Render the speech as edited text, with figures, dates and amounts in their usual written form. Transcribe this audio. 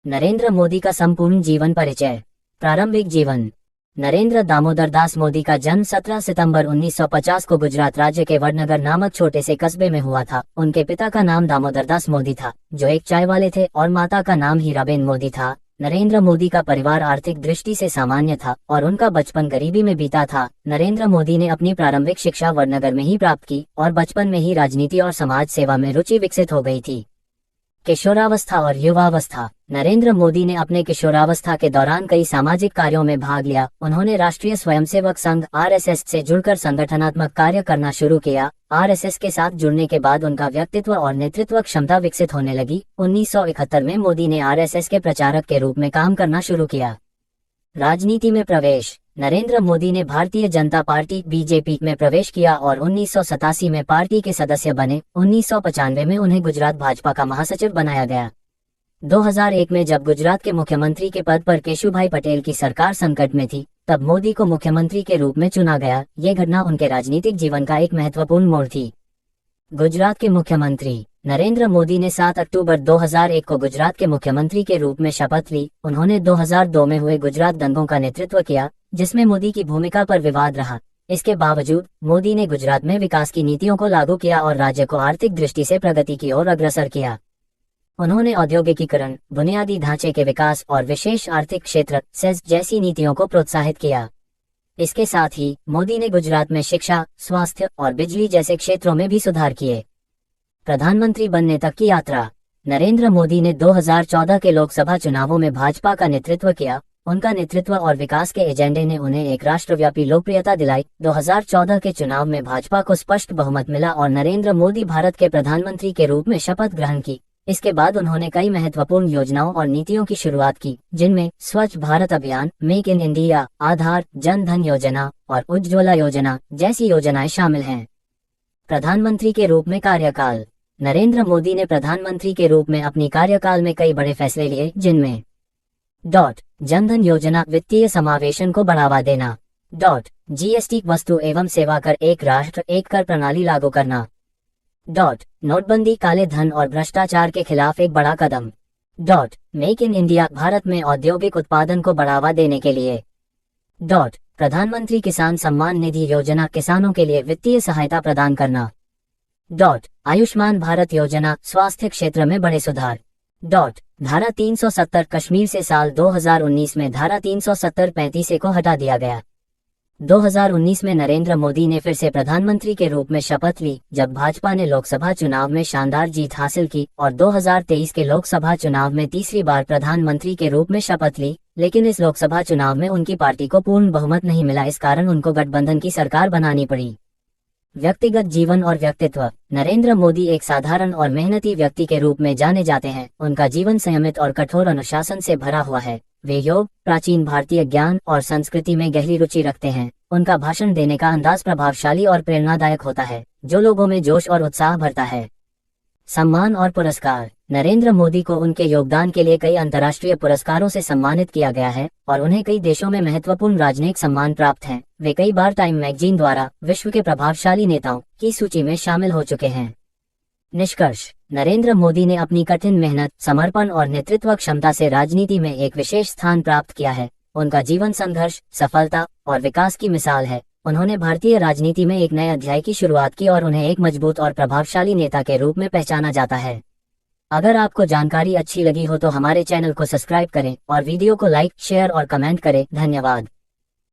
नरेंद्र मोदी का संपूर्ण जीवन परिचय। प्रारंभिक जीवन। नरेंद्र दामोदर दास मोदी का जन्म 17 सितंबर 1950 को गुजरात राज्य के वडनगर नामक छोटे से कस्बे में हुआ था। उनके पिता का नाम दामोदर दास मोदी था, जो एक चाय वाले थे, और माता का नाम हीराबेन मोदी था। नरेंद्र मोदी का परिवार आर्थिक दृष्टि से सामान्य था और उनका बचपन गरीबी में बीता था। नरेंद्र मोदी ने अपनी प्रारंभिक शिक्षा वडनगर में ही प्राप्त की और बचपन में ही राजनीति और समाज सेवा में रुचि विकसित हो गई थी। किशोरावस्था और युवावस्था। नरेंद्र मोदी ने अपने किशोरावस्था के दौरान कई सामाजिक कार्यों में भाग लिया। उन्होंने राष्ट्रीय स्वयंसेवक संघ (आरएसएस) से जुड़कर संगठनात्मक कार्य करना शुरू किया। आरएसएस के साथ जुड़ने के बाद उनका व्यक्तित्व और नेतृत्व क्षमता विकसित होने लगी। 1971 में मोदी ने आरएसएस के प्रचारक के रूप में काम करना शुरू किया। राजनीति में प्रवेश। नरेंद्र मोदी ने भारतीय जनता पार्टी (बीजेपी) में प्रवेश किया और 1987 में पार्टी के सदस्य बने। 1995 में उन्हें गुजरात भाजपा का महासचिव बनाया गया। 2001 में जब गुजरात के मुख्यमंत्री के पद पर केशुभाई पटेल की सरकार संकट में थी, तब मोदी को मुख्यमंत्री के रूप में चुना गया। ये घटना उनके राजनीतिक जीवन का एक महत्वपूर्ण मोड़ थी। गुजरात के मुख्यमंत्री। नरेंद्र मोदी ने 7 अक्टूबर 2001 को गुजरात के मुख्यमंत्री के रूप में शपथ ली। उन्होंने 2002 में हुए गुजरात दंगों का नेतृत्व किया, जिसमें मोदी की भूमिका पर विवाद रहा। इसके बावजूद मोदी ने गुजरात में विकास की नीतियों को लागू किया और राज्य को आर्थिक दृष्टि से प्रगति की ओर अग्रसर किया। उन्होंने औद्योगिकीकरण, बुनियादी ढांचे के विकास और विशेष आर्थिक क्षेत्र (सेज) जैसी नीतियों को प्रोत्साहित किया। इसके साथ ही मोदी ने गुजरात में शिक्षा, स्वास्थ्य और बिजली जैसे क्षेत्रों में भी सुधार किए। प्रधानमंत्री बनने तक की यात्रा। नरेंद्र मोदी ने 2014 के लोकसभा चुनावों में भाजपा का नेतृत्व किया। उनका नेतृत्व और विकास के एजेंडे ने उन्हें एक राष्ट्रव्यापी लोकप्रियता दिलाई। 2014 के चुनाव में भाजपा को स्पष्ट बहुमत मिला और नरेंद्र मोदी भारत के प्रधानमंत्री के रूप में शपथ ग्रहण की। इसके बाद उन्होंने कई महत्वपूर्ण योजनाओं और नीतियों की शुरुआत की, जिनमें स्वच्छ भारत अभियान, मेक इन इंडिया, आधार, जन धन योजना और उज्ज्वला योजना जैसी योजनाएं शामिल हैं। प्रधानमंत्री के रूप में कार्यकाल। नरेंद्र मोदी ने प्रधानमंत्री के रूप में अपनी कार्यकाल में कई बड़े फैसले लिए, जिनमें जनधन योजना, वित्तीय समावेशन को बढ़ावा देना। जीएसटी, वस्तु एवं सेवा कर, एक राष्ट्र एक कर प्रणाली लागू करना। नोटबंदी, काले धन और भ्रष्टाचार के खिलाफ एक बड़ा कदम। मेक इन इंडिया, भारत में औद्योगिक उत्पादन को बढ़ावा देने के लिए। प्रधानमंत्री किसान सम्मान निधि योजना, किसानों के लिए वित्तीय सहायता प्रदान करना। आयुष्मान भारत योजना, स्वास्थ्य क्षेत्र में बड़े सुधार। धारा 370, कश्मीर से साल 2019 में धारा 370-35 को हटा दिया गया। 2019 में नरेंद्र मोदी ने फिर से प्रधानमंत्री के रूप में शपथ ली, जब भाजपा ने लोकसभा चुनाव में शानदार जीत हासिल की और 2023 के लोकसभा चुनाव में तीसरी बार प्रधानमंत्री के रूप में शपथ ली। लेकिन इस लोकसभा चुनाव में उनकी पार्टी को पूर्ण बहुमत नहीं मिला, इस कारण उनको गठबंधन की सरकार बनानी पड़ी। व्यक्तिगत जीवन और व्यक्तित्व। नरेंद्र मोदी एक साधारण और मेहनती व्यक्ति के रूप में जाने जाते हैं। उनका जीवन संयमित और कठोर अनुशासन से भरा हुआ है। वे योग, प्राचीन भारतीय ज्ञान और संस्कृति में गहरी रुचि रखते हैं। उनका भाषण देने का अंदाज प्रभावशाली और प्रेरणादायक होता है, जो लोगों में जोश और उत्साह भरता है। सम्मान और पुरस्कार। नरेंद्र मोदी को उनके योगदान के लिए कई अंतर्राष्ट्रीय पुरस्कारों से सम्मानित किया गया है और उन्हें कई देशों में महत्वपूर्ण राजनयिक सम्मान प्राप्त हैं। वे कई बार टाइम मैगजीन द्वारा विश्व के प्रभावशाली नेताओं की सूची में शामिल हो चुके हैं। निष्कर्ष। नरेंद्र मोदी ने अपनी कठिन मेहनत, समर्पण और नेतृत्व क्षमता से राजनीति में एक विशेष स्थान प्राप्त किया है। उनका जीवन संघर्ष, सफलता और विकास की मिसाल है। उन्होंने भारतीय राजनीति में एक नए अध्याय की शुरुआत की और उन्हें एक मजबूत और प्रभावशाली नेता के रूप में पहचाना जाता है। अगर आपको जानकारी अच्छी लगी हो तो हमारे चैनल को सब्सक्राइब करें और वीडियो को लाइक, शेयर और कमेंट करें। धन्यवाद।